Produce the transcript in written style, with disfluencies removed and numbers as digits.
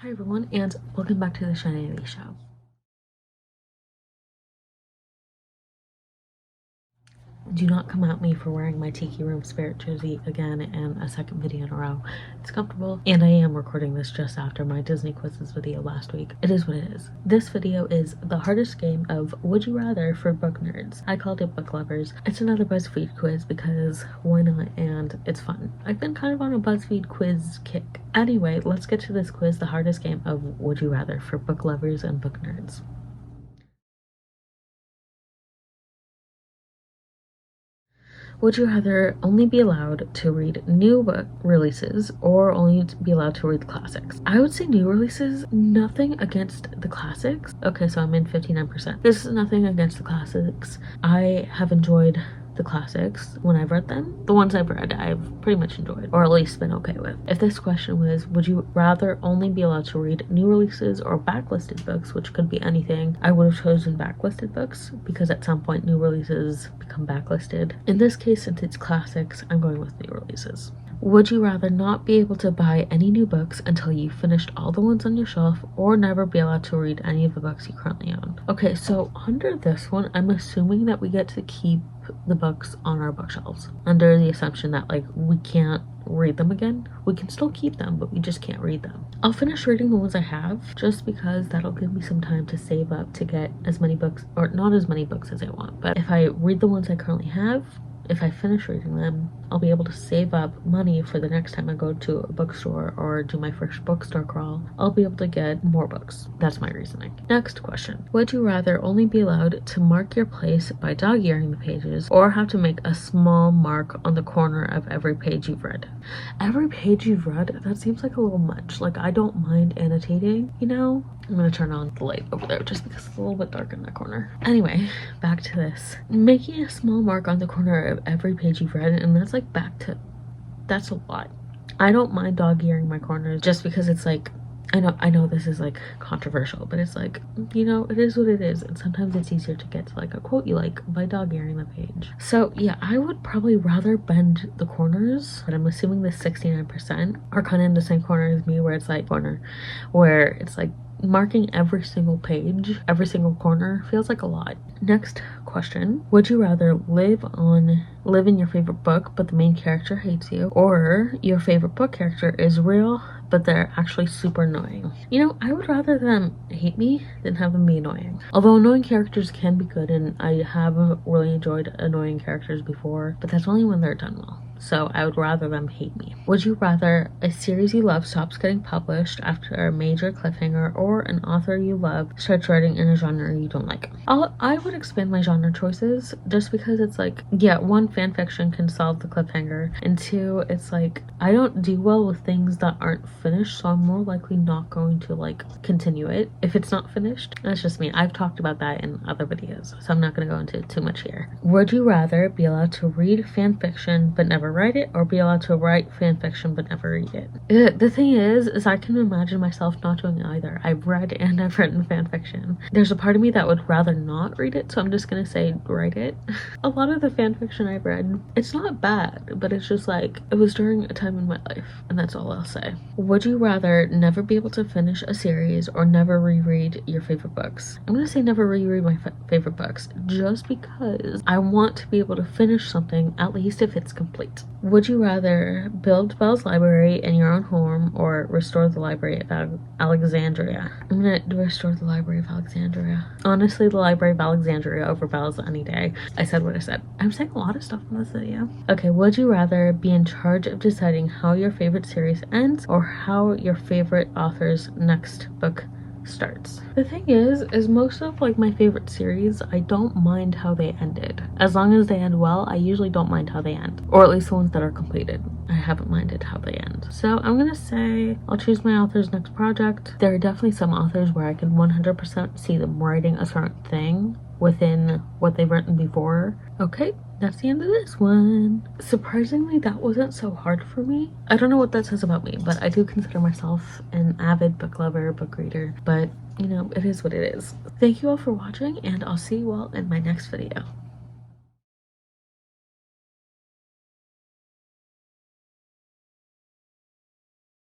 Hi everyone, and welcome back to the Shenanigans Show. Do not come at me for wearing my Tiki Room Spirit jersey again in a second video in a row. It's comfortable, and I am recording this just after my Disney quizzes video last week. It is what it is. This video is the hardest game of Would You Rather for book nerds. I called it book lovers. It's another Buzzfeed quiz because why not, and it's fun. I've been kind of on a Buzzfeed quiz kick. Anyway, let's get to this quiz, the hardest game of Would You Rather for book lovers and book nerds. Would you rather only be allowed to read new book releases or only be allowed to read classics? I would say new releases. Nothing against the classics. Okay, so I'm in 59%. This is nothing against the classics. I have enjoyed the classics when I've read them. The ones I've read, I've pretty much enjoyed, or at least been okay with. If this question was, would you rather only be allowed to read new releases or backlisted books, which could be anything, I would have chosen backlisted books because at some point new releases become backlisted. In this case, since it's classics, I'm going with new releases. Would you rather not be able to buy any new books until you finished all the ones on your shelf, or never be allowed to read any of the books you currently own? Okay, so under this one, I'm assuming that we get to keep the books on our bookshelves under the assumption that like we can't read them again. We can still keep them, but we just can't read them. I'll finish reading the ones I have just because that'll give me some time to save up to get as many books, or not as many books as I want, but if I read the ones I currently have, if I finish reading them, I'll be able to save up money for the next time I go to a bookstore or do my first bookstore crawl. I'll be able to get more books. That's my reasoning. Next question. Would you rather only be allowed to mark your place by dog-earing the pages, or have to make a small mark on the corner of every page you've read? Every page you've read? That seems like a little much. Like, I don't mind annotating, you know? I'm gonna turn on the light over there just because it's a little bit dark in that corner. Anyway, back to this. Making a small mark on the corner of every page you've read, and that's like that's a lot. I don't mind dog-earing my corners just because it's like, I know this is like controversial, but it's like, you know, it is what it is, and sometimes it's easier to get to like a quote you like by dog-earing the page. So yeah, I would probably rather bend the corners, but I'm assuming the 69% are kind of in the same corner as me, where it's like where it's like marking every single page, every single corner feels like a lot. Next question. Would you rather live in your favorite book but the main character hates you, or your favorite book character is real but they're actually super annoying? You know, I would rather them hate me than have them be annoying. Although annoying characters can be good, and I have really enjoyed annoying characters before, but that's only when they're done well. So I would rather them hate me. Would you rather a series you love stops getting published after a major cliffhanger, or an author you love starts writing in a genre you don't like? I would expand my genre choices just because it's like, yeah, one, fan fiction can solve the cliffhanger, and two, it's like I don't do well with things that aren't finished, so I'm more likely not going to like continue it if it's not finished. That's just me. I've talked about that in other videos, so I'm not going to go into it too much here. Would you rather be allowed to read fan fiction but never write it, or be allowed to write fan fiction but never read it? The thing is I can imagine myself not doing either. I've read and I've written fan fiction. There's a part of me that would rather not read it, so I'm just gonna say write it. A lot of the fan fiction I've read, it's not bad, but it's just like, it was during a time in my life, and that's all I'll say. Would you rather never be able to finish a series or never reread your favorite books? I'm gonna say never reread my favorite books, just because I want to be able to finish something, at least if it's complete. Would you rather build Belle's library in your own home, or restore the library of Alexandria? I'm gonna restore the library of Alexandria. Honestly, the library of Alexandria over Belle's any day. I said what I said. I'm saying a lot of stuff in this video. Okay, would you rather be in charge of deciding how your favorite series ends, or how your favorite author's next book starts? The thing is most of like my favorite series, I don't mind how they ended. As long as they end well, I usually don't mind how they end, or at least the ones that are completed. I haven't minded how they end. So I'm gonna say I'll choose my author's next project. There are definitely some authors where I can 100% see them writing a certain thing within what they've written before. Okay, that's the end of this one. Surprisingly, that wasn't so hard for me. I don't know what that says about me, but I do consider myself an avid book lover, book reader, but you know, it is what it is. Thank you all for watching, and I'll see you all in my next video.